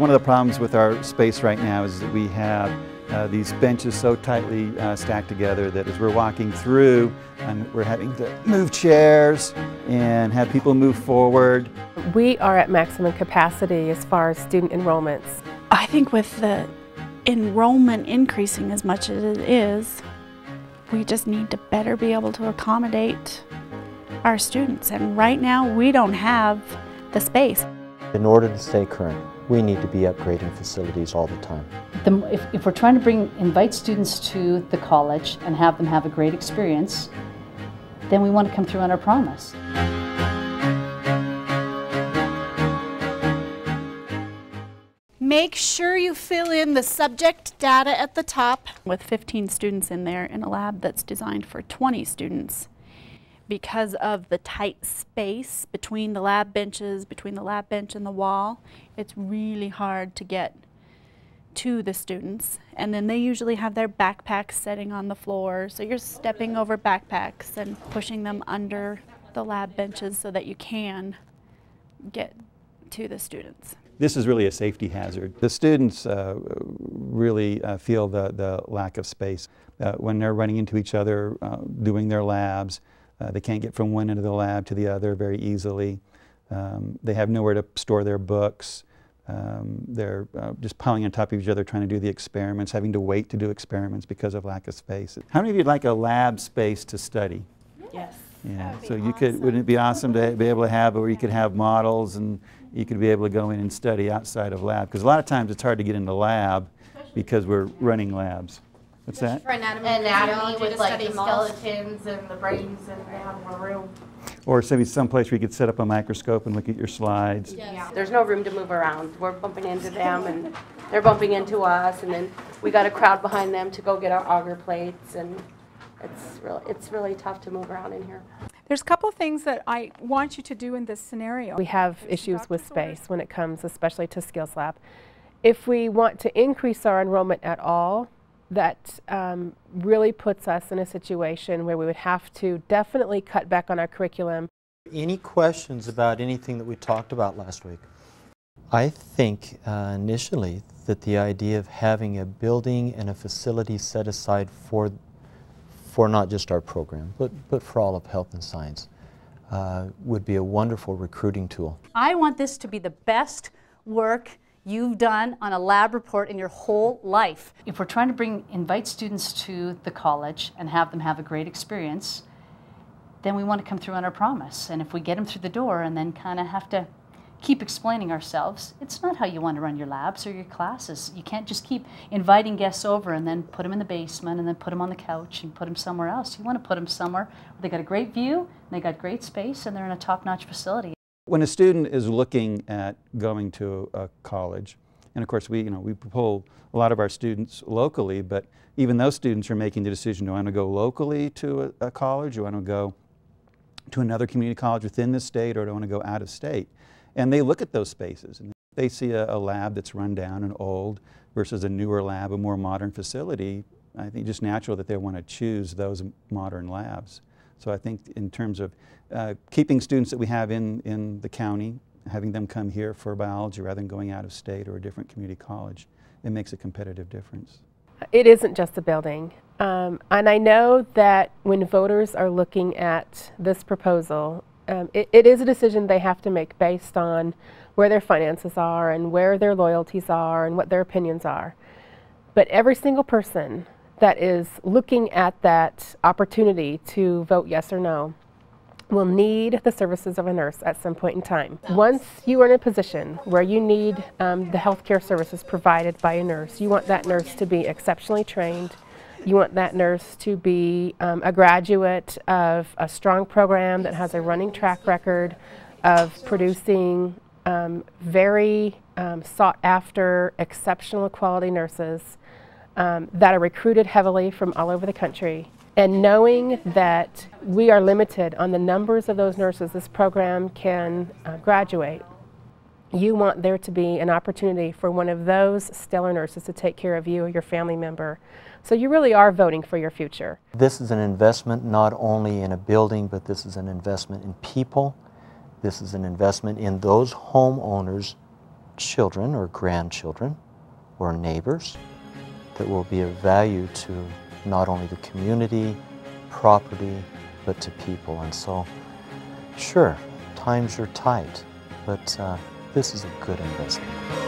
one of the problems with our space right now is that we have these benches so tightly stacked together that as we're walking through, we're having to move chairs and have people move forward. We are at maximum capacity as far as student enrollments. I think with the enrollment increasing as much as it is, we just need to better be able to accommodate our students. And right now, we don't have the space. In order to stay current, we need to be upgrading facilities all the time. If we're trying to invite students to the college and have them have a great experience, then we want to come through on our promise. Make sure you fill in the subject data at the top. With 15 students in there in a lab that's designed for 20 students, because of the tight space between the lab benches, between the lab bench and the wall, it's really hard to get to the students. And then they usually have their backpacks sitting on the floor, so you're stepping over backpacks and pushing them under the lab benches so that you can get to the students. This is really a safety hazard. The students really feel the lack of space. When they're running into each other, doing their labs, they can't get from one end of the lab to the other very easily. They have nowhere to store their books. They're just piling on top of each other trying to do the experiments, having to wait to do experiments because of lack of space. How many of you would like a lab space to study? Yes. Yeah, so you could, wouldn't it be awesome to be able to have where you could have models and you could be able to go in and study outside of lab? Because a lot of times it's hard to get into lab because we're running labs. What's that? For anatomy with like the skeletons and the brains, and they have more room. Or someplace where you could set up a microscope and look at your slides. Yeah. There's no room to move around. We're bumping into them and they're bumping into us, and then we got a crowd behind them to go get our auger plates, and it's really tough to move around in here. There's a couple of things that I want you to do in this scenario. We have issues with space when it comes especially to Skills Lab. If we want to increase our enrollment at all, that really puts us in a situation where we would have to definitely cut back on our curriculum. Any questions about anything that we talked about last week? I think initially that the idea of having a building and a facility set aside for not just our program, but for all of health and science would be a wonderful recruiting tool. I want this to be the best work you've done on a lab report in your whole life. If we're trying to invite students to the college and have them have a great experience, then we want to come through on our promise. And if we get them through the door and then kind of have to keep explaining ourselves, it's not how you want to run your labs or your classes. You can't just keep inviting guests over and then put them in the basement and then put them on the couch and put them somewhere else. You want to put them somewhere where they got a great view, and they got great space, and they're in a top-notch facility. When a student is looking at going to a college, and of course we pull a lot of our students locally, but even those students are making the decision, do I want to go locally to a college, do I want to go to another community college within the state, or do I want to go out of state? And they look at those spaces and they see a lab that's run down and old versus a newer lab, a more modern facility. I think just natural that they want to choose those modern labs. So I think in terms of keeping students that we have in the county, having them come here for biology rather than going out of state or a different community college, it makes a competitive difference. It isn't just a building. And I know that when voters are looking at this proposal, it is a decision they have to make based on where their finances are and where their loyalties are and what their opinions are. But every single person that is looking at that opportunity to vote yes or no will need the services of a nurse at some point in time. Once you are in a position where you need the healthcare services provided by a nurse, you want that nurse to be exceptionally trained. You want that nurse to be a graduate of a strong program that has a running track record of producing very sought after, exceptional quality nurses that are recruited heavily from all over the country. And knowing that we are limited on the numbers of those nurses this program can graduate, you want there to be an opportunity for one of those stellar nurses to take care of you or your family member. So you really are voting for your future. This is an investment not only in a building, but this is an investment in people. This is an investment in those homeowners children or grandchildren or neighbors that will be of value to not only the community, property, but to people. And so, sure, times are tight, but this is a good investment.